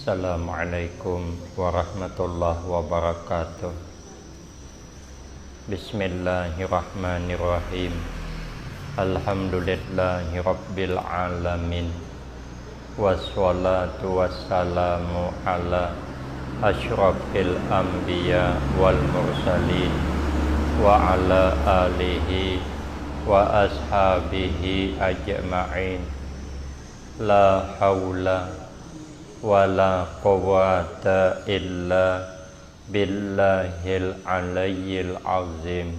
Assalamualaikum warahmatullahi wabarakatuh. Bismillahirrahmanirrahim. Alhamdulillahi rabbil alamin. Wassalatu wassalamu ala asyrafil anbiya wal mursalin wa ala alihi wa ashabihi ajma'in. La hawla wala quwwata illa billahil aliyyil azim.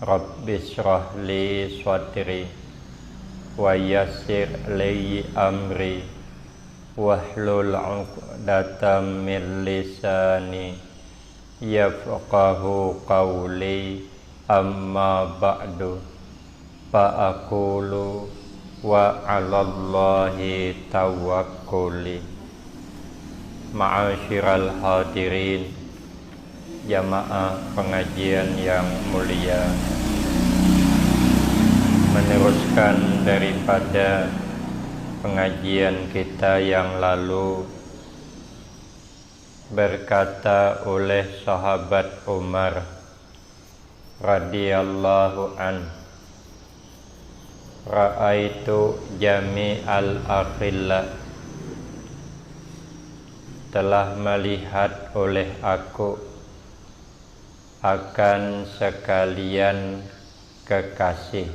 Rabbi shrah li sadri wa yassir li amri wahlul 'uqdatam min lisani yafqahu qawli. Amma ba'du, fa aqulu wa 'alallahi tawakkuli. Ma'asyiral hadirin, jamaah pengajian yang mulia, meneruskan daripada pengajian kita yang lalu, berkata oleh sahabat Umar radhiyallahu an, ra'aitu jami'al akhilla, telah melihat oleh aku akan sekalian kekasih,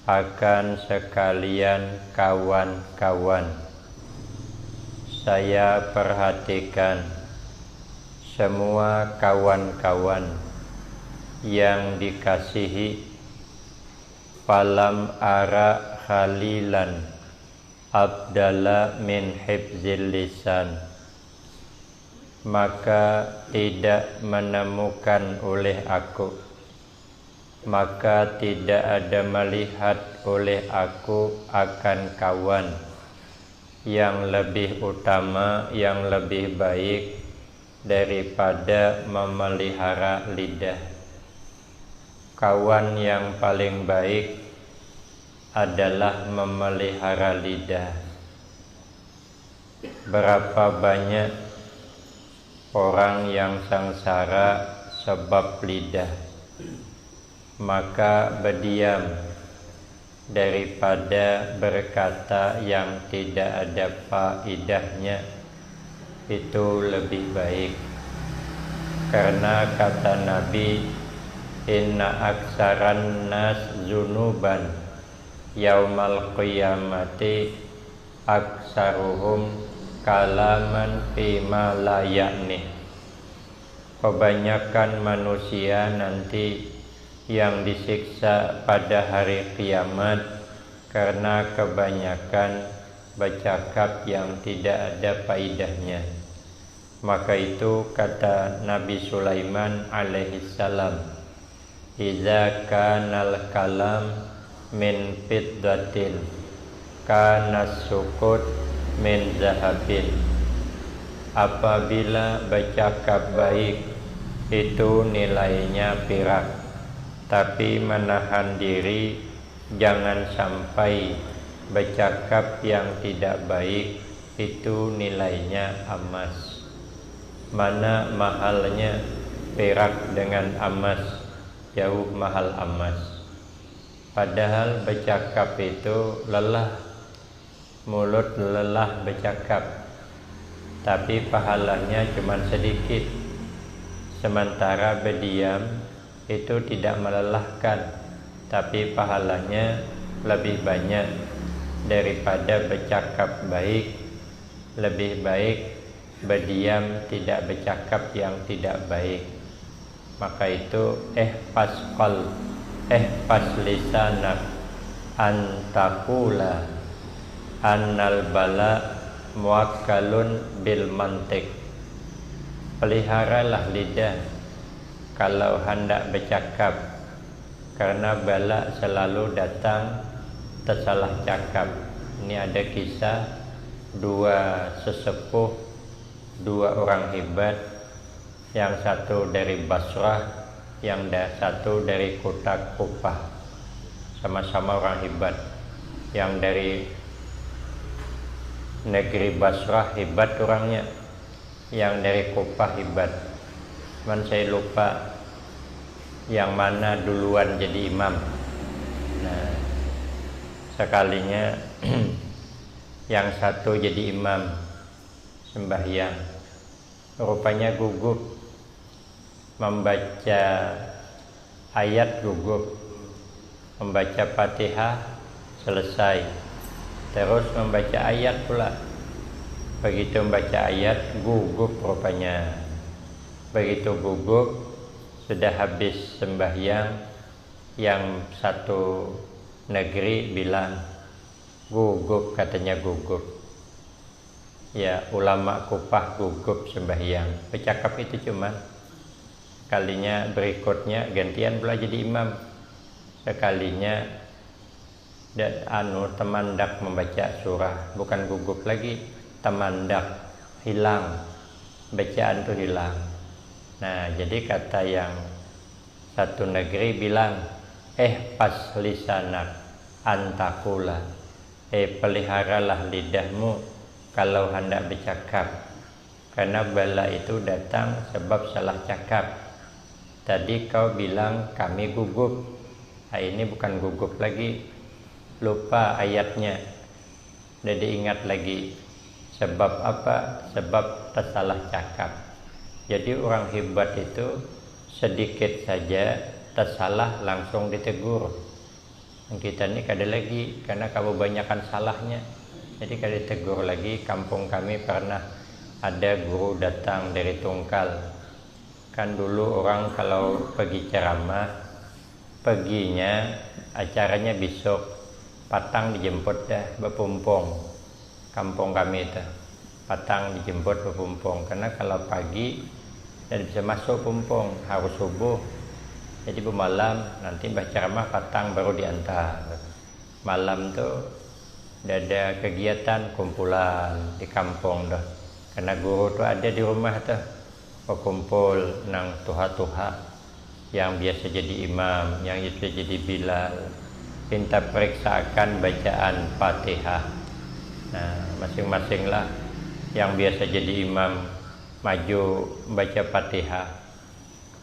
akan sekalian kawan-kawan. Saya perhatikan semua kawan-kawan yang dikasihi, falam ara khalilan abdala min hifzil lisan, maka tidak menemukan oleh aku, maka tidak ada melihat oleh aku akan kawan yang lebih utama, yang lebih baik daripada memelihara lidah. Kawan yang paling baik adalah memelihara lidah. Berapa banyak orang yang sengsara sebab lidah, maka berdiam daripada berkata yang tidak ada faedahnya, itu lebih baik. Karena kata Nabi, inna aksaran nas zunuban yaumal qiyamati aksaruhum kalaman fima la ya'ni. Kebanyakan manusia nanti yang disiksa pada hari kiamat karena kebanyakan bercakap yang tidak ada faedahnya. Maka itu kata Nabi Sulaiman alaihissalam, iza kanal kalam min fiddatin kana sukut min zahabin. Apabila bercakap baik itu nilainya perak, tapi menahan diri jangan sampai bercakap yang tidak baik itu nilainya emas. Mana mahalnya perak dengan emas? Jauh mahal emas. Padahal bercakap itu lelah, mulut lelah bercakap, tapi pahalanya cuma sedikit. Sementara berdiam itu tidak melelahkan, tapi pahalanya lebih banyak daripada bercakap baik. Lebih baik berdiam, tidak bercakap yang tidak baik. Maka itu pas lisanak antakula annal bala muakkalun bil mantik. Peliharalah lidah kalau hendak bercakap, karena bala selalu datang tersalah cakap. Ini ada kisah dua sesepuh, dua orang hebat, yang satu dari Basrah, yang satu dari kota Kufah. Sama-sama orang hebat. Yang dari negeri Basrah hebat orangnya, yang dari Kufah hebat. Cuman saya lupa yang mana duluan jadi imam. Nah, sekalinya yang satu jadi imam sembahyang, rupanya gugup membaca ayat, gugup membaca Fatihah selesai, terus membaca ayat pula. Begitu membaca ayat gugup rupanya. Begitu gugup, sudah habis sembahyang, yang satu negeri bilang gugup, katanya gugup. Ya, ulama Kufah gugup sembahyang. Bercakap itu cuma kalinya, berikutnya gantian pula jadi imam. Sekalinya temandak membaca surah, bukan gugup lagi, temandak, hilang, bacaan itu hilang. Nah, jadi kata yang satu negeri bilang, pas lisanak antakula, peliharalah lidahmu kalau hendak bercakap, karena bala itu datang sebab salah cakap. Tadi kau bilang kami gugup, ini bukan gugup lagi, lupa ayatnya, jadi ingat lagi. Sebab apa? Sebab tersalah cakap. Jadi orang hebat itu sedikit saja tersalah langsung ditegur. Kita ini kada lagi, karena kamu banyakkan salahnya, jadi kada ditegur lagi. Kampung kami pernah ada guru datang dari Tungkal. Kan dulu orang kalau pergi ceramah, paginya acaranya besok, patang dijemput dah bepumpung. Kampung kami itu patang dijemput bepumpung, karena kalau pagi tidak bisa masuk pumpung, harus subuh. Jadi malam nanti baca ceramah, patang baru diantar. Malam tuh ada kegiatan kumpulan di kampung dah, karena guru tuh ada di rumah tuh, berkumpul nang tuha-tuha yang biasa jadi imam, yang biasa jadi bilal, minta periksakan bacaan Fatihah. Nah, masing-masing lah yang biasa jadi imam maju baca Fatihah.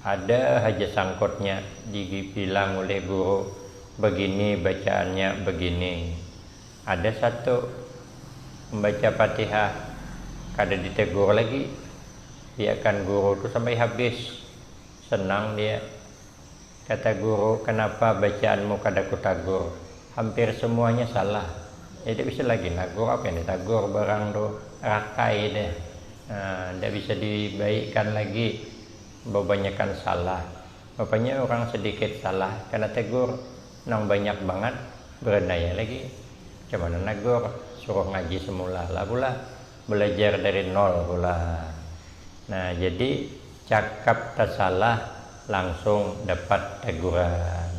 Ada aja sangkutnya, dibilang oleh guru begini bacaannya begini. Ada satu membaca Fatihah kada ditegur lagi, biarkan guru itu sampai habis. Senang dia, kata guru, kenapa bacaanmu kada kutagur, hampir semuanya salah. Jadi bisa lagi nagur, apa yang ditagur barang do rakai deh. Tidak bisa dibaikkan lagi, kebanyakan salah. Bapaknya orang sedikit salah, karena tegur nang banyak banget berdaya lagi. Cuman nagur, suruh ngaji semula lah pula, belajar dari nol pula. Nah, jadi cakap tersalah langsung dapat teguran.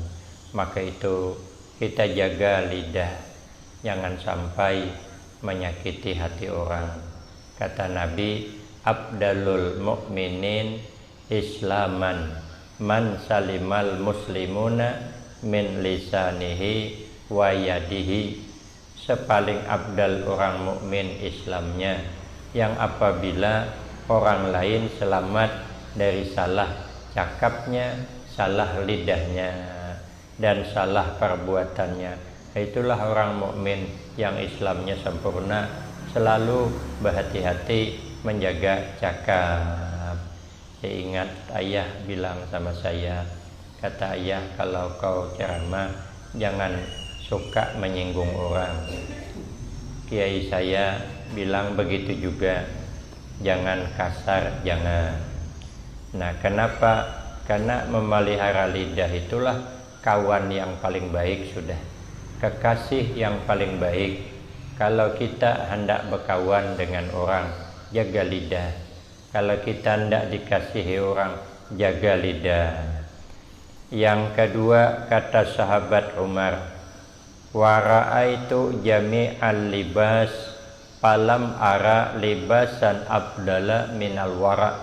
Maka itu kita jaga lidah, jangan sampai menyakiti hati orang. Kata Nabi, abdalul mu'minin islaman man salimal muslimuna min lisanihi wa yadihi. Sepaling abdal orang mukmin Islamnya yang apabila orang lain selamat dari salah cakapnya, salah lidahnya, dan salah perbuatannya. Itulah orang mukmin yang Islamnya sempurna, selalu berhati-hati menjaga cakap. Saya ingat ayah bilang sama saya, kata ayah, kalau kau ceramah jangan suka menyinggung orang. Kiai saya bilang begitu juga, jangan kasar, jangan. Nah, kenapa? Karena memelihara lidah itulah kawan yang paling baik sudah, kekasih yang paling baik. Kalau kita hendak berkawan dengan orang, jaga lidah. Kalau kita hendak dikasihi orang, jaga lidah. Yang kedua, kata sahabat Umar, wa ra'aitu jami'al libas falam ara libasan abdala minal wara.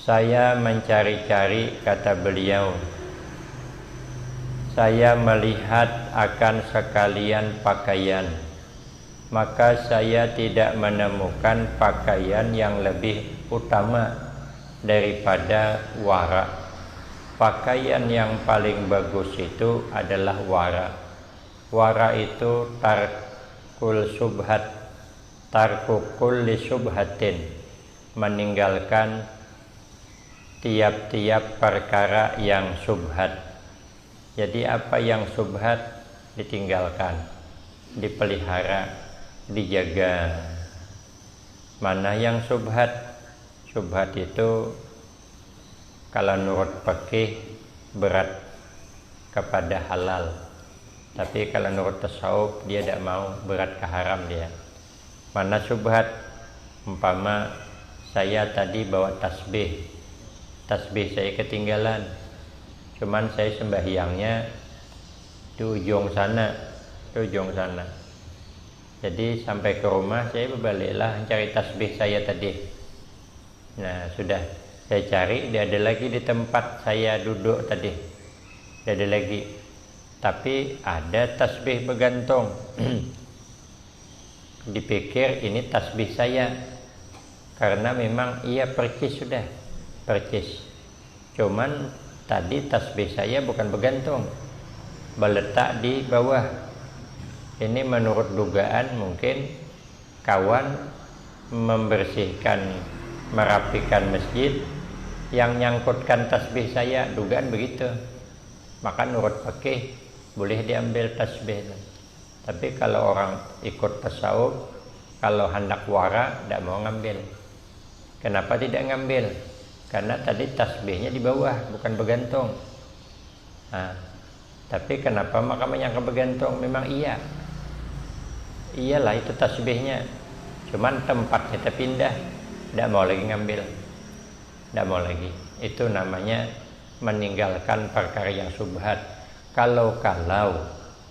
Saya mencari-cari, kata beliau, saya melihat akan sekalian pakaian, maka saya tidak menemukan pakaian yang lebih utama daripada wara. Pakaian yang paling bagus itu adalah wara. Wara itu tarkul subhat, tarku kulli subhatin, meninggalkan tiap-tiap perkara yang subhat. Jadi apa yang subhat ditinggalkan, dipelihara, dijaga. Mana yang subhat? Subhat itu kalau nurut fikih berat kepada halal, tapi kalau nurut tasawuf dia tidak mau, berat ke haram dia. Mana subhat? Umpama saya tadi bawa tasbih saya ketinggalan, cuman saya sembahyangnya di ujung sana. Jadi sampai ke rumah saya berbaliklah mencari tasbih saya tadi. Nah sudah saya cari, dia ada lagi di tempat saya duduk tadi, dia ada lagi, tapi ada tasbih bergantung. Dipikir ini tasbih saya, karena memang ia percis, cuman tadi tasbih saya bukan bergantung, berletak di bawah. Ini menurut dugaan mungkin kawan membersihkan, merapikan masjid, yang nyangkutkan tasbih saya, dugaan begitu. Maka nurut fikih boleh diambil tasbih. Tapi kalau orang ikut tasawuf, kalau hendak wara tidak mau ngambil. Kenapa tidak ngambil? Karena tadi tasbihnya di bawah, bukan bergantung. Nah, tapi kenapa maka menyangka bergantung? Memang iyalah itu tasbihnya, cuman tempatnya terpindah, tidak mau lagi ngambil, tidak mau lagi. Itu namanya meninggalkan perkara yang subhat. Kalau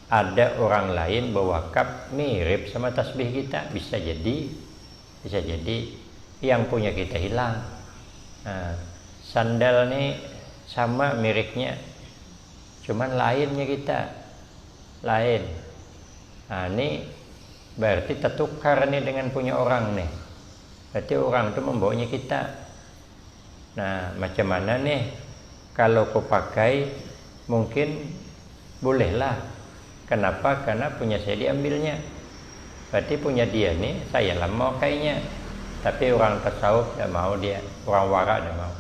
ada orang lain berwakaf mirip sama tasbih kita, bisa jadi yang punya kita hilang. Nah, sandal nih sama mireknya, cuman lainnya kita lain. Nah, ini berarti tertukar nih dengan punya orang nih. Berarti orang itu membawanya kita. Nah, macam mana nih? Kalau kau pakai mungkin bolehlah. Kenapa? Karena punya saya diambilnya. Berarti punya dia nih, saya lah mau kayaknya. Tapi orang tasawuf tidak mau dia, orang wara tidak mau.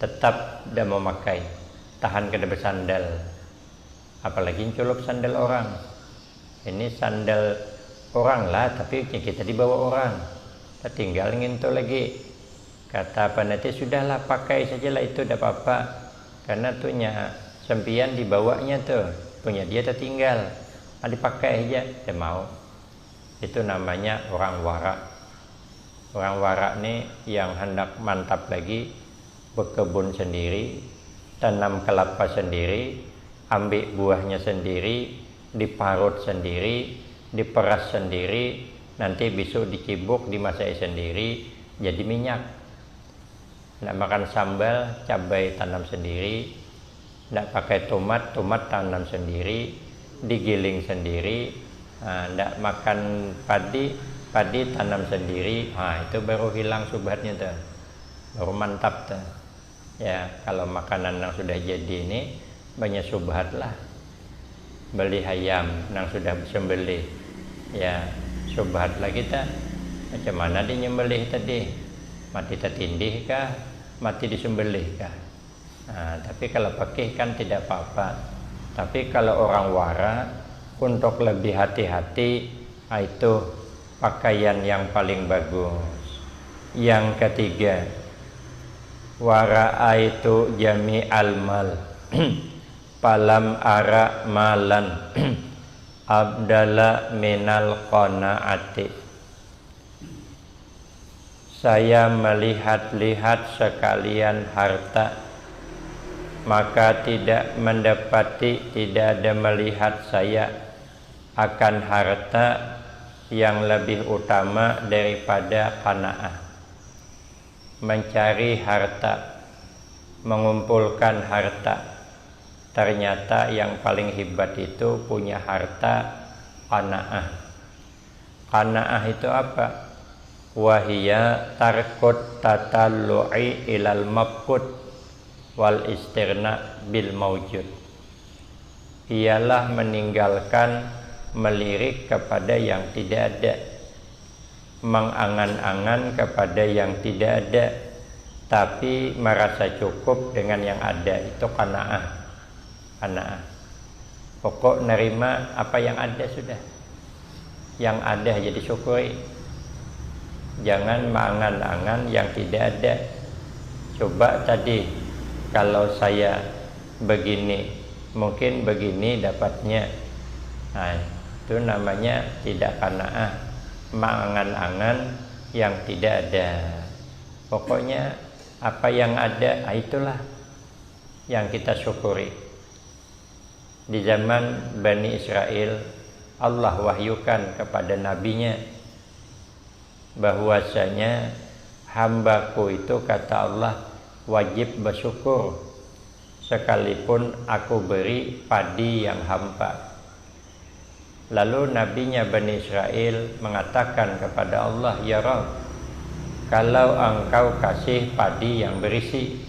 Tetap tidak mau pakai, tahan kada bersandal. Apalagi culup sandal orang. Ini sandal orang lah, tapi kita dibawa orang. Kita tinggal ngintu lagi. Kata peneliti, sudahlah pakai sajalah itu, tidak apa-apa. Karena tuhnya sempian dibawanya tuh, punya dia tertinggal. Dipakai aja, dia mau. Itu namanya orang wara. Orang wara nih yang hendak mantap lagi, berkebun sendiri, tanam kelapa sendiri, ambil buahnya sendiri, diparut sendiri, diperas sendiri, nanti besok dicibuk, dimasak sendiri, jadi minyak. Tidak makan sambal, cabai tanam sendiri, tidak pakai tomat tanam sendiri, digiling sendiri. Tidak makan padi tanam sendiri. Itu baru hilang subhatnya tuh, baru mantap tuh. Ya, kalau makanan yang sudah jadi ini banyak subhat lah. Beli ayam yang sudah sembelih, ya subhat lah kita. Macam mana dia nyembelih tadi? Mati tertindih kah? Mati disembelih kah? Tapi kalau fikih kan tidak apa-apa. Tapi kalau orang wara, untuk lebih hati-hati, itu pakaian yang paling bagus. Yang ketiga, wara'a itu jami'al mal. Palam ara malan abdala minal qanaati. Saya melihat-lihat sekalian harta, maka tidak ada melihat saya akan harta yang lebih utama daripada qanaah. Mencari harta, mengumpulkan harta, ternyata yang paling hebat itu punya harta qanaah. Qanaah itu apa? Wahia tarkut tatallu'i ilal mabqut wal istirna bil maujud. Ialah meninggalkan melirik kepada yang tidak ada, mengangan-angan kepada yang tidak ada, tapi merasa cukup dengan yang ada. Itu qanaah. Qanaah. Pokok nerima apa yang ada sudah. Yang ada jadi syukuri. Jangan mengangan-angan yang tidak ada. Coba tadi kalau saya begini, mungkin begini dapatnya. Nah, itu namanya tidak qanaah, mengangan-angan yang tidak ada. Pokoknya apa yang ada, itulah yang kita syukuri. Di zaman Bani Israel, Allah wahyukan kepada nabinya bahwasanya hambaku itu, kata Allah, wajib bersyukur sekalipun aku beri padi yang hampa. Lalu nabinya Bani Israel mengatakan kepada Allah, ya Rabb, kalau engkau kasih padi yang berisi,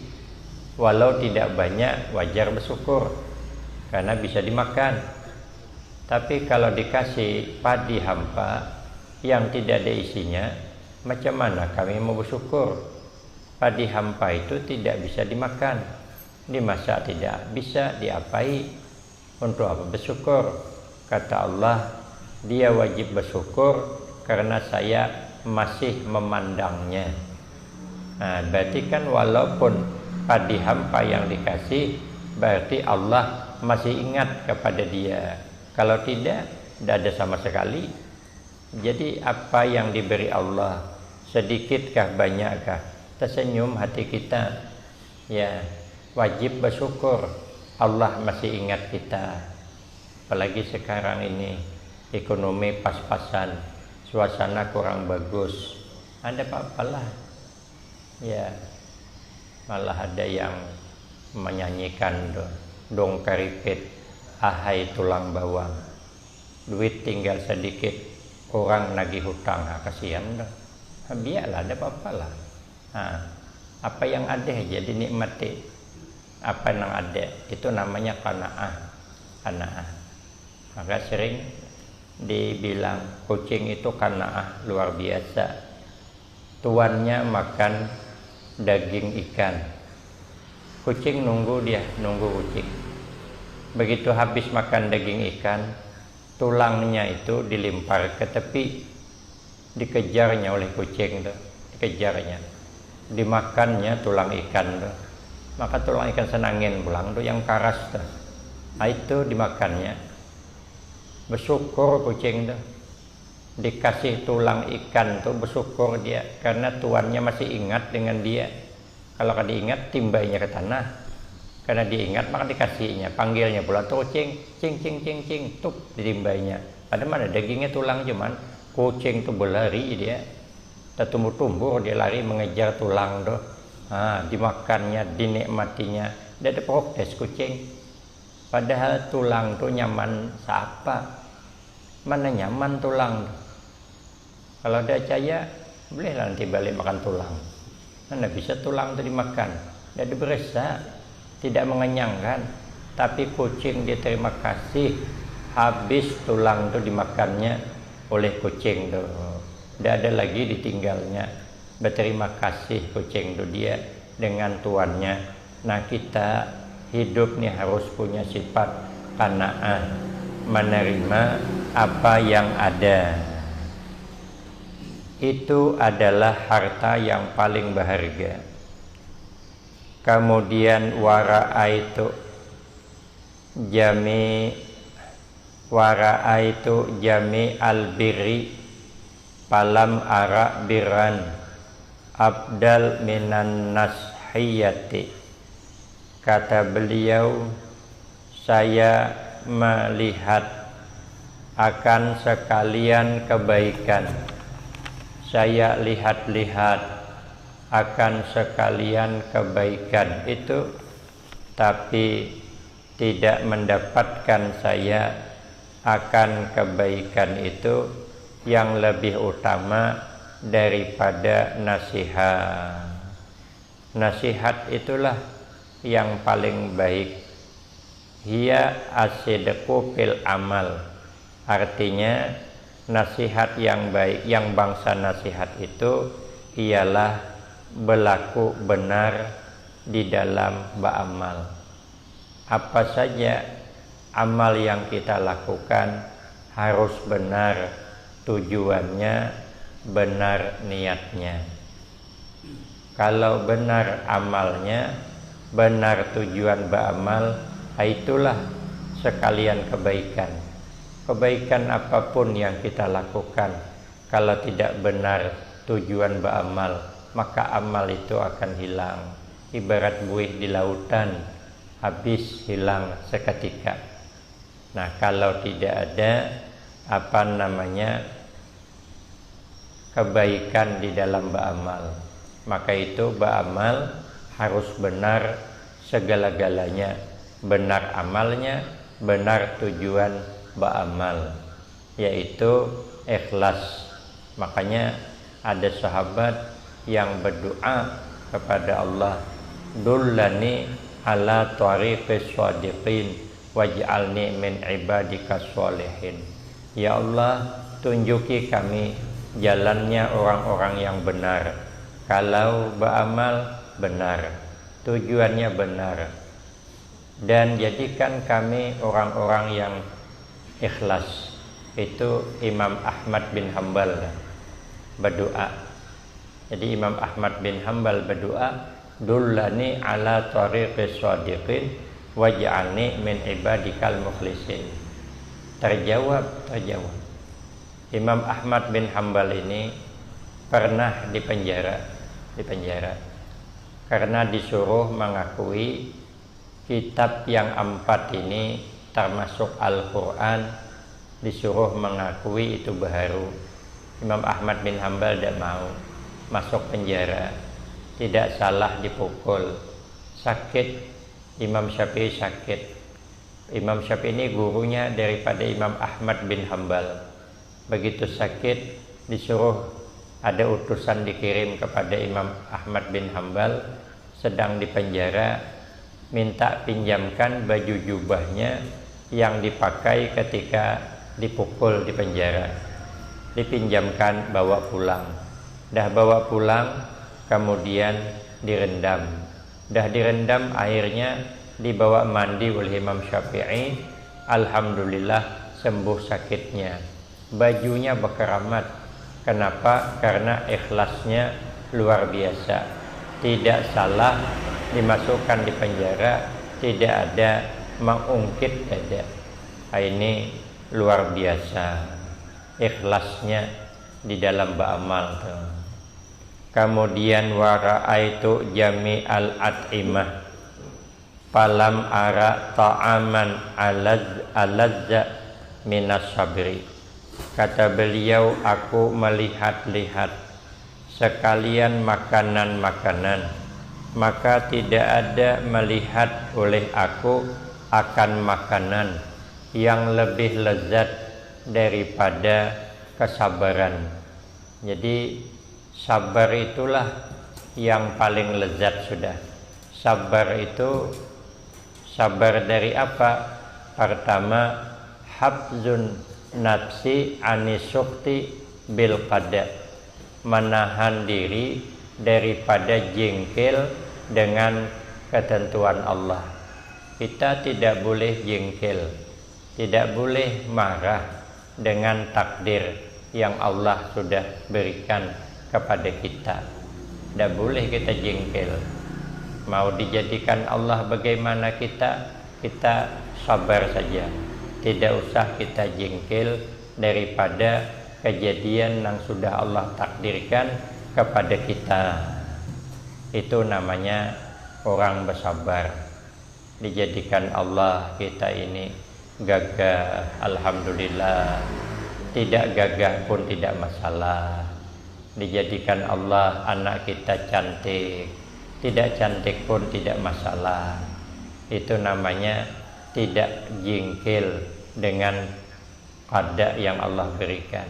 walau tidak banyak, wajar bersyukur karena bisa dimakan. Tapi kalau dikasih padi hampa yang tidak ada isinya, macam mana kami mau bersyukur? Padi hampa itu tidak bisa dimakan, dimasak tidak bisa, diapai. Untuk apa bersyukur? Kata Allah, dia wajib bersyukur karena saya masih memandangnya. Nah, berarti kan walaupun padi hampa yang dikasih, berarti Allah masih ingat kepada dia. Kalau tidak ada sama sekali. Jadi apa yang diberi Allah, sedikitkah banyakkah, tersenyum hati kita, ya wajib bersyukur. Allah masih ingat kita. Apalagi sekarang ini ekonomi pas-pasan, suasana kurang bagus, ada apa-apalah, ya malah ada yang menyanyikan dong karipit, ahai tulang bawang, duit tinggal sedikit, orang nagih hutang, kasihan dong. Biarlah, ada apa-apalah. Nah, apa yang ada aja dinikmati, apa yang ada, itu namanya qanaah. Qanaah. Maka sering dibilang kucing itu qanaah luar biasa. Tuannya makan daging ikan, kucing nunggu kucing. Begitu habis makan daging ikan, tulangnya itu dilempar ke tepi, dikejarnya oleh kucing tuh, dikejarnya, dimakannya tulang ikan tuh. Maka tulang ikan senangin pulang tuh yang karas tuh. Nah, itu dimakannya. Bersyukur kucing tuh, dikasih tulang ikan tuh bersyukur dia karena tuannya masih ingat dengan dia. Kalau kan diingat, timbainya ke tanah. Karena diingat maka dikasihnya, panggilnya pula tuh kucing, cing cing cing cing, tup ditimbainya. Ada mana dagingnya tulang, cuman kucing tuh berlari dia, tertumbuh-tumbuh dia lari mengejar tulang tuh. Nah, dimakannya, dinikmatinya, tidak ada protes kucing. Padahal tulang tuh nyaman siapa? Mana nyaman tulang? Kalau ada caya, bolehlah nanti balik makan tulang. Mana bisa tulang itu dimakan? Tidak berasa, tidak mengenyangkan. Tapi kucing dia terima kasih, habis tulang itu dimakannya oleh kucing tuh. Tidak ada lagi ditinggalnya. Berterima kasih kucing itu dia dengan tuannya. Nah, kita hidup nih harus punya sifat qanaah, menerima apa yang ada. Itu adalah harta yang paling berharga. Kemudian wara'aitu jami al-birri palam ara birran abdal minan nashiyati. Kata beliau, saya melihat akan sekalian kebaikan, saya lihat-lihat akan sekalian kebaikan itu, tapi tidak mendapatkan saya akan kebaikan itu yang lebih utama daripada nasihat. Nasihat itulah yang paling baik. Hiya asidqu fil amal. Artinya nasihat yang baik, yang bangsa nasihat itu ialah berlaku benar di dalam beramal. Apa saja amal yang kita lakukan harus benar tujuannya, benar niatnya. Kalau benar amalnya, benar tujuan beramal, itulah sekalian kebaikan. Kebaikan apapun yang kita lakukan, kalau tidak benar tujuan beramal, maka amal itu akan hilang. Ibarat buih di lautan, habis hilang seketika. Nah, kalau tidak ada kebaikan di dalam beramal, maka itu beramal harus benar segala-galanya, benar amalnya, benar tujuan beramal, yaitu ikhlas. Makanya ada sahabat yang berdoa kepada Allah, dullani ala tariqis shadiqin waj'alni min ibadikas sholihin. Ya Allah, tunjuki kami jalannya orang-orang yang benar. Kalau beramal benar, tujuannya benar, dan jadikan kami orang-orang yang ikhlas. Itu Imam Ahmad bin Hanbal berdoa. Jadi Imam Ahmad bin Hanbal berdoa, dullani ala tariqis shadiqin waj'alni min ibadikal mukhlisin. Terjawab. Imam Ahmad bin Hanbal ini pernah dipenjara karena disuruh mengakui kitab yang 4 ini termasuk Al-Quran, disuruh mengakui itu baharu. Imam Ahmad bin Hanbal tidak mau, masuk penjara. Tidak salah dipukul, sakit. Imam Syafi'i sakit. Imam Syafi'i ini gurunya daripada Imam Ahmad bin Hanbal. Begitu sakit, disuruh, ada utusan dikirim kepada Imam Ahmad bin Hanbal, sedang di penjara, minta pinjamkan baju jubahnya yang dipakai ketika dipukul di penjara. Dipinjamkan, bawa pulang. Dah bawa pulang, kemudian direndam. Dah direndam, airnya dibawa mandi oleh Imam Syafi'i. Alhamdulillah sembuh sakitnya. Bajunya berkeramat. Kenapa? Karena ikhlasnya luar biasa. Tidak salah dimasukkan di penjara, tidak ada mengungkit dada. Ini luar biasa ikhlasnya di dalam beramal. Kemudian wara'aitu jami'al at'imah falam ara ta'aman alazza minas sabri. Kata beliau, aku melihat-lihat sekalian makanan-makanan, maka tidak ada melihat oleh aku akan makanan yang lebih lezat daripada kesabaran. Jadi sabar itulah yang paling lezat sudah. Sabar itu, sabar dari apa? Pertama, habzun nafsi anisukti bil qada, menahan diri daripada jengkel dengan ketentuan Allah. Kita tidak boleh jengkel, tidak boleh marah dengan takdir yang Allah sudah berikan kepada kita. Tidak boleh kita jengkel. Mau dijadikan Allah bagaimana kita sabar saja. Tidak usah kita jengkel daripada kejadian yang sudah Allah takdirkan kepada kita. Itu namanya orang bersabar. Dijadikan Allah kita ini gagah, alhamdulillah. Tidak gagah pun tidak masalah. Dijadikan Allah anak kita cantik, tidak cantik pun tidak masalah. Itu namanya tidak jengkel dengan qada yang Allah berikan.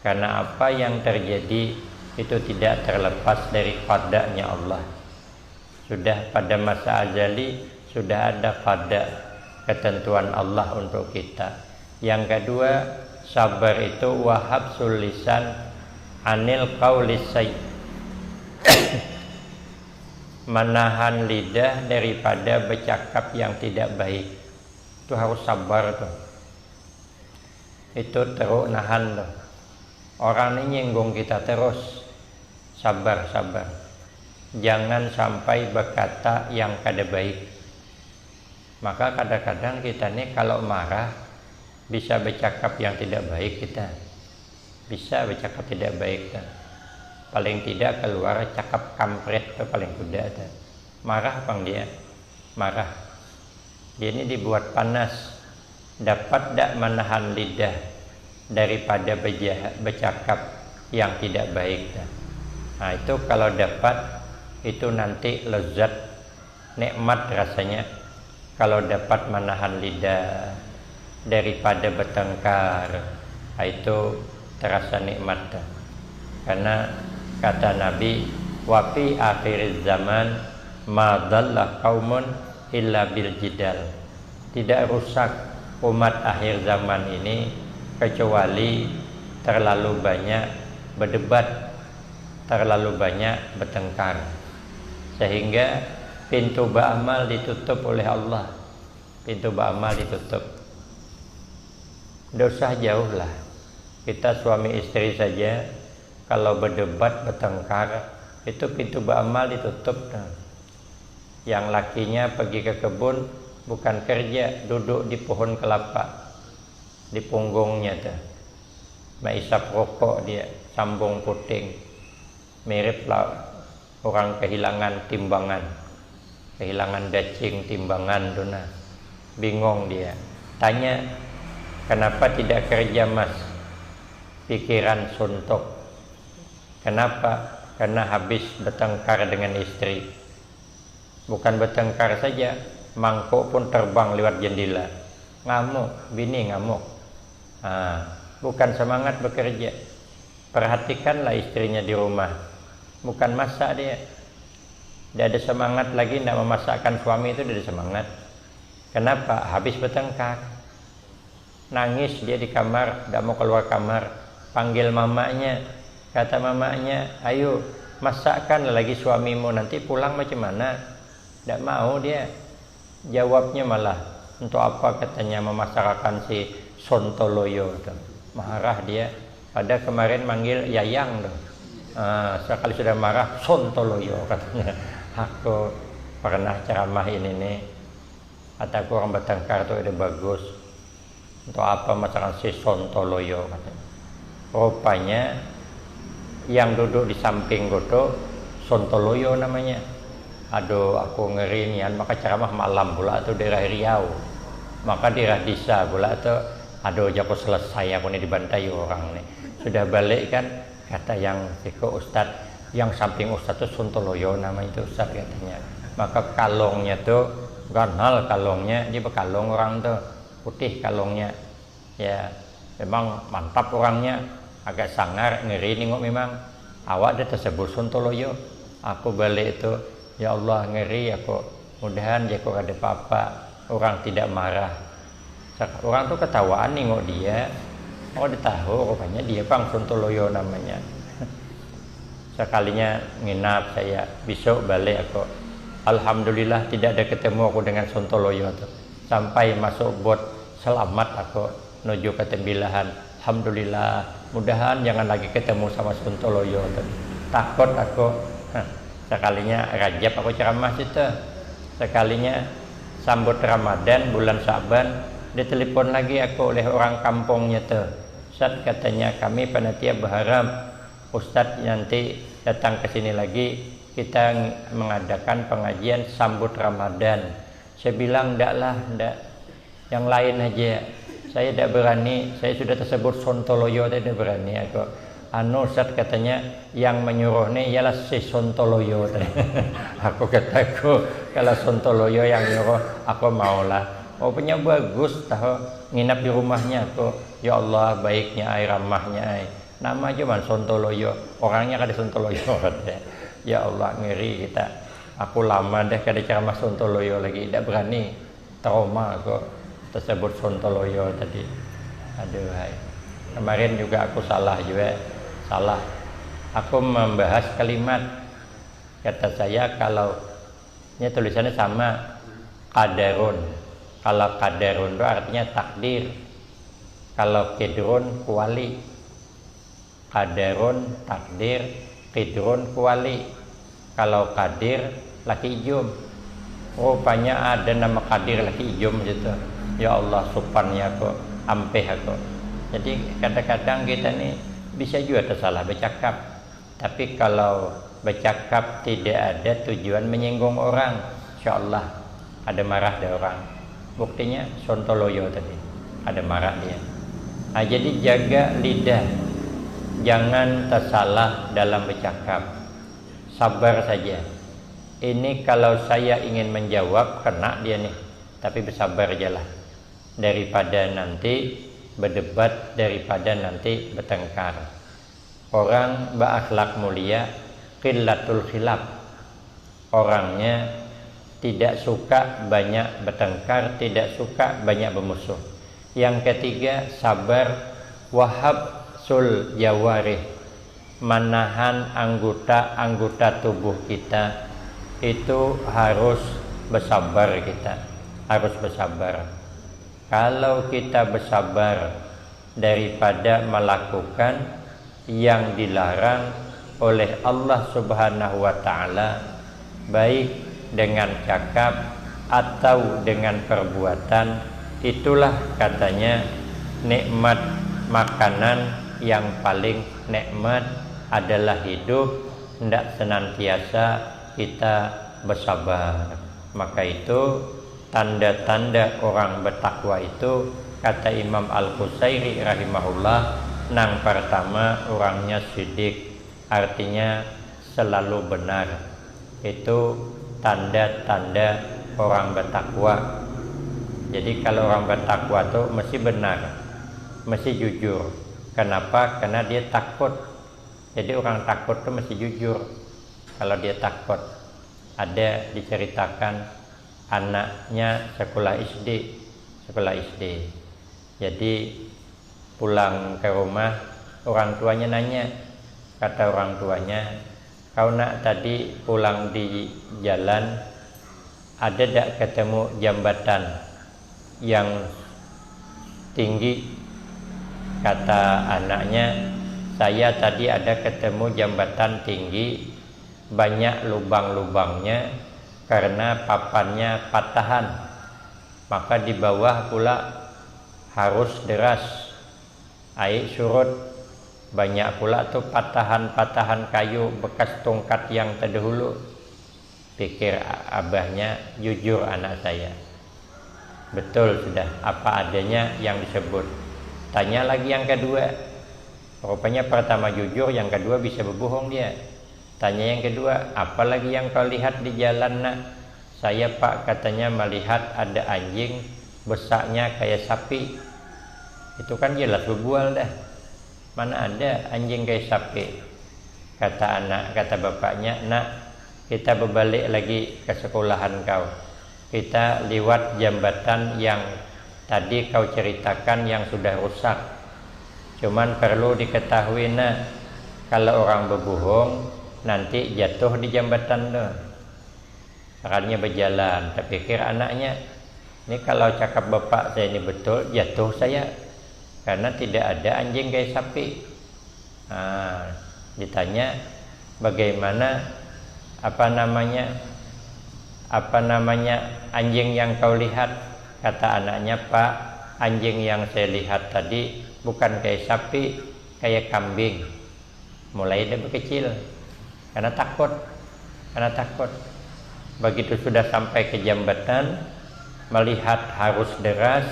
Karena apa yang terjadi itu tidak terlepas dari qadanya Allah. Sudah pada masa azali sudah ada qada, ketentuan Allah untuk kita. Yang kedua, sabar itu wahabsul lisan anil qaulis sayyi, menahan lidah daripada bercakap yang tidak baik. Itu harus sabar tuh. Itu terus nahan tuh. Orang ini nyinggung kita terus, sabar. Jangan sampai berkata yang kada baik. Maka kadang-kadang kita nih kalau marah bisa bercakap yang tidak baik kita. Bisa bercakap tidak baik kan. Paling tidak keluar cakap kampret itu paling kuda. Marah bang dia, marah. Dia ini dibuat panas. Dapat tak menahan lidah daripada bercakap yang tidak baik. Nah itu kalau dapat, itu nanti lezat, nikmat rasanya. Kalau dapat menahan lidah daripada bertengkar, itu terasa nikmat. Karena kata Nabi, wa fi akhir zaman ma dhalla qaumun illa bil jidal. Tidak rusak umat akhir zaman ini kecuali terlalu banyak berdebat, terlalu banyak bertengkar, sehingga pintu ba'amal ditutup oleh Allah. Pintu ba'amal ditutup. Dosa jauhlah. Kita suami istri saja kalau berdebat, bertengkar, itu pintu ba'amal ditutup. Yang lakinya pergi ke kebun, bukan kerja, duduk di pohon kelapa, di punggungnya tuh maisap rokok dia, sambung puting. Mirip lah orang kehilangan timbangan, kehilangan dacing timbangan tuh. Nah, bingung dia. Tanya, kenapa tidak kerja mas? Pikiran suntuk. Kenapa? Karena habis bertengkar dengan istri. Bukan bertengkar saja, mangkuk pun terbang lewat jendela. Ngamuk, bini ngamuk. Bukan semangat bekerja. Perhatikanlah istrinya di rumah. Bukan masak dia. Dia ada semangat lagi tidak memasakkan suami itu, dia ada semangat. Kenapa? Habis bertengkar. Nangis dia di kamar, tidak mau keluar kamar. Panggil mamanya. Kata mamanya, ayo masakkan lagi suamimu, nanti pulang macam mana? Tidak mau dia. Jawabnya malah, untuk apa katanya memasakkan si Sontoloyo tuh. Marah dia. Pada kemarin manggil Yayang tuh. Sekali sudah marah, Sontoloyo katanya. Aku pernah ceramah ini nih. Kataku orang bertengkar tuh udah bagus. Untuk apa masakan si Sontoloyo katanya. Rupanya yang duduk di samping goto Sontoloyo namanya. Aduh, aku ngeri nian, maka ceramah malam pula tuh daerah Riau. Maka daerah Disa pula tuh, aduh jago selesai aku nih dibantai orang nih. Sudah balik kan, kata yang siko Ustad, yang samping Ustad tuh Sontoloyo nama itu Ustad katanya. Maka kalongnya tuh, ganal kalongnya, dia berkalong orang tuh, putih kalongnya. Ya, memang mantap orangnya. Agak sangar, ngeri nengok memang. Awak dia tersebut Sontoloyo. Aku balik itu, ya Allah ngeri aku. Mudahan jago ada apa-apa. Orang tidak marah. Orang tuh ketawaan nengok dia. Oh dia tahu rupanya dia Bang Sontoloyo namanya. Sekalinya nginap saya, besok balik aku. Alhamdulillah tidak ada ketemu aku dengan Sontoloyo tuh. Sampai masuk bot selamat aku menuju ke Tembilahan. Alhamdulillah, mudahan jangan lagi ketemu sama Sontoloyo. Takut aku. Sekalinya Rajab aku ceramah situ. Sekalinya sambut Ramadan bulan Sa'ban, ditelepon lagi aku oleh orang kampungnya tuh. Ustaz katanya kami panitia berharap Ustaz nanti datang ke sini lagi, kita mengadakan pengajian sambut Ramadan. Saya bilang ndak, yang lain aja. Saya tidak berani, saya sudah tersebut Sontoloyo, tidak berani aku. Ustaz katanya yang menyuruh nih ialah si Sontoloyo. Aku kataku kalau Sontoloyo yang nyuruh aku maulah. Oh punya bagus tahu nginap di rumahnya aku. Ya Allah baiknya ai ramahnya ai. nama cuma Sontoloyo, orangnya kada Sontoloyo. Ya Allah, ngeri kita. Aku lama deh kada ceramah Sontoloyo lagi, tidak berani, trauma kok tersebut Sontoloyo tadi. Aduh, hai. Kemarin juga aku salah. Aku membahas kalimat, kata saya kalau ini tulisannya sama, qadarun. Kalau qadarun itu artinya takdir. Kalau qidrun kuali. Qadarun takdir, qidrun kuali. Kalau qadir laki ijum. Rupanya ada nama qadir laki ijum gitu. Ya Allah, supannya kok ampeh aku. Jadi kadang-kadang kita nih bisa juga tersalah bercakap. Tapi kalau bercakap tidak ada tujuan menyinggung orang, insya Allah ada marah dari orang. Buktinya Sontoloyo tadi ada marah dia. Nah, jadi jaga lidah, jangan tersalah dalam bercakap. Sabar saja. Ini kalau saya ingin menjawab kena dia nih, tapi bersabar aja lah. Daripada nanti berdebat, daripada nanti bertengkar. Orang berakhlak mulia qillatul khilaf. Orangnya tidak suka banyak bertengkar, tidak suka banyak bermusuh. Yang ketiga, sabar wahabsul jawarih, menahan anggota-anggota tubuh kita itu harus bersabar. Kita harus bersabar. Kalau kita bersabar daripada melakukan yang dilarang oleh Allah Subhanahu wa taala, baik dengan cakap atau dengan perbuatan, itulah katanya nikmat makanan yang paling nikmat adalah hidup, hendak senantiasa kita bersabar. Maka itu tanda-tanda orang bertakwa itu, kata Imam Al-Qusairi rahimahullah, nang pertama orangnya sidik, artinya selalu benar. Itu tanda-tanda orang bertakwa. Jadi kalau orang bertakwa itu mesti benar, mesti jujur. Kenapa? Karena dia takut. Jadi orang takut itu mesti jujur. Kalau dia takut, ada diceritakan anaknya sekolah SD. Jadi pulang ke rumah, orang tuanya nanya, kata orang tuanya, kau nak tadi pulang di jalan ada tak ketemu jambatan yang tinggi? Kata anaknya, saya tadi ada ketemu jambatan tinggi, banyak lubang-lubangnya karena papannya patahan, maka di bawah pula harus deras, air surut, banyak pula tuh patahan-patahan kayu bekas tongkat yang terdahulu. Pikir abahnya, jujur anak saya, betul sudah apa adanya yang disebut. Tanya lagi yang kedua, rupanya pertama jujur, yang kedua bisa berbohong dia. Tanya yang kedua, apalagi yang kau lihat di jalan nak? Saya pak, katanya melihat ada anjing besarnya kayak sapi. Itu kan jelas berbual dah. Mana ada anjing kayak sapi? Kata anak, kata bapaknya, nak, kita berbalik lagi ke sekolahan kau. Kita lewat jambatan yang tadi kau ceritakan yang sudah rusak. Cuman perlu diketahui nak, kalau orang berbohong nanti jatuh di jambatan tuh. Akhirnya berjalan, terpikir anaknya, ini kalau cakap bapak saya ini betul, jatuh saya, karena tidak ada anjing kayak sapi. Ditanya bagaimana apa namanya anjing yang kau lihat? Kata anaknya, pak, anjing yang saya lihat tadi bukan kayak sapi, kayak kambing. Mulai dari kecil, karena takut. Begitu sudah sampai ke jambatan, melihat harus deras,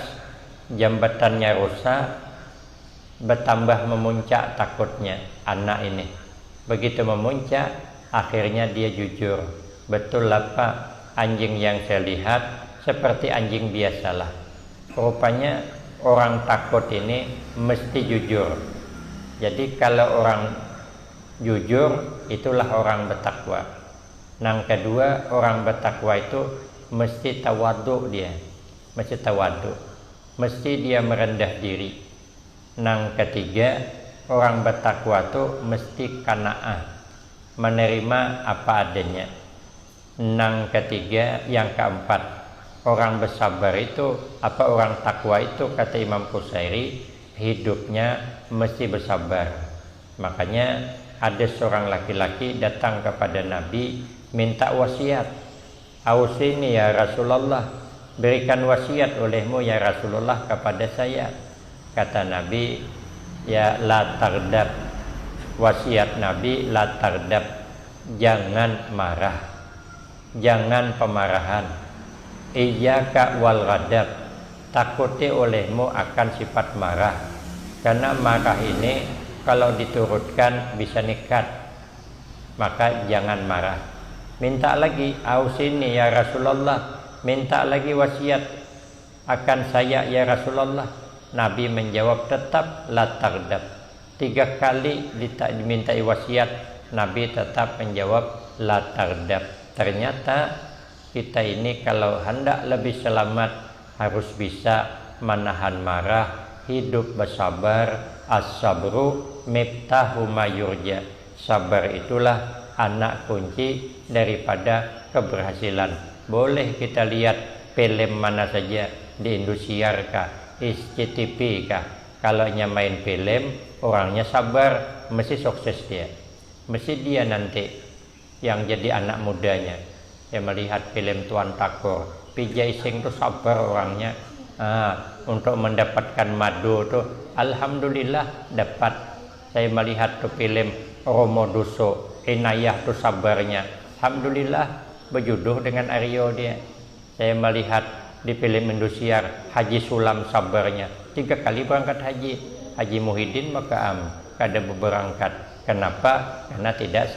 jambatannya rusak, bertambah memuncak takutnya anak ini. Begitu memuncak, akhirnya dia jujur, betul lah pak, anjing yang saya lihat seperti anjing biasalah. Rupanya orang takut ini mesti jujur. Jadi kalau orang jujur itulah orang bertakwa. Yang kedua, orang bertakwa itu mesti tawadhu dia. Mesti tawadhu. Mesti dia merendah diri. Yang ketiga, orang bertakwa itu mesti qanaah, menerima apa adanya. Yang ketiga, yang keempat, orang bersabar itu apa orang takwa itu kata Imam Qusairi hidupnya mesti bersabar. Makanya ada seorang laki-laki datang kepada Nabi minta wasiat. Ausini ya Rasulullah, berikan wasiat olehmu ya Rasulullah kepada saya. Kata Nabi, ya la tardab. Wasiat Nabi la tardab, jangan marah, jangan pemarahan. Iyyaka wal ghadab, takuti olehmu akan sifat marah. Karena marah ini kalau diturutkan bisa nikat, maka jangan marah. Minta lagi, ausini ya Rasulullah, minta lagi wasiat akan saya ya Rasulullah. Nabi menjawab tetap la tardab. 3 kali dimintai wasiat, Nabi tetap menjawab la tardab. Ternyata kita ini kalau hendak lebih selamat harus bisa menahan marah, hidup bersabar. As-sabru miftahu mayurja. Sabar itulah anak kunci daripada keberhasilan. Boleh kita lihat film mana saja di Indosiar kah, SCTV kah. Kalau main film, orangnya sabar, mesti sukses dia. Mesti dia nanti yang jadi anak mudanya. Saya melihat film Tuan Takor, Pijai Sing itu sabar orangnya. Untuk mendapatkan madu tuh, alhamdulillah dapat. Saya melihat tuh film Romo Duso, Inayah tuh sabarnya, alhamdulillah berjodoh dengan Aryo dia. Saya melihat di film Indosiar Haji Sulam sabarnya, 3 kali berangkat haji. Haji Muhyiddin Makaam kada berangkat. Kenapa? Karena tidak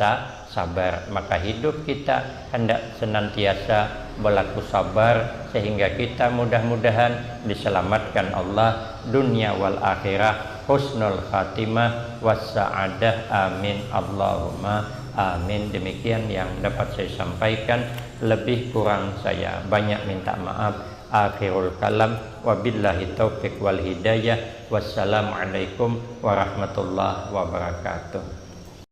sabar. Maka hidup kita hendak senantiasa berlaku sabar sehingga kita mudah-mudahan diselamatkan Allah dunia wal akhirah, husnul khatimah wassa'adah, amin Allahumma amin. Demikian yang dapat saya sampaikan, lebih kurang saya banyak minta maaf. Akhirul kalam, wabillahi taufiq wal hidayah. Wassalamualaikum warahmatullahi wabarakatuh.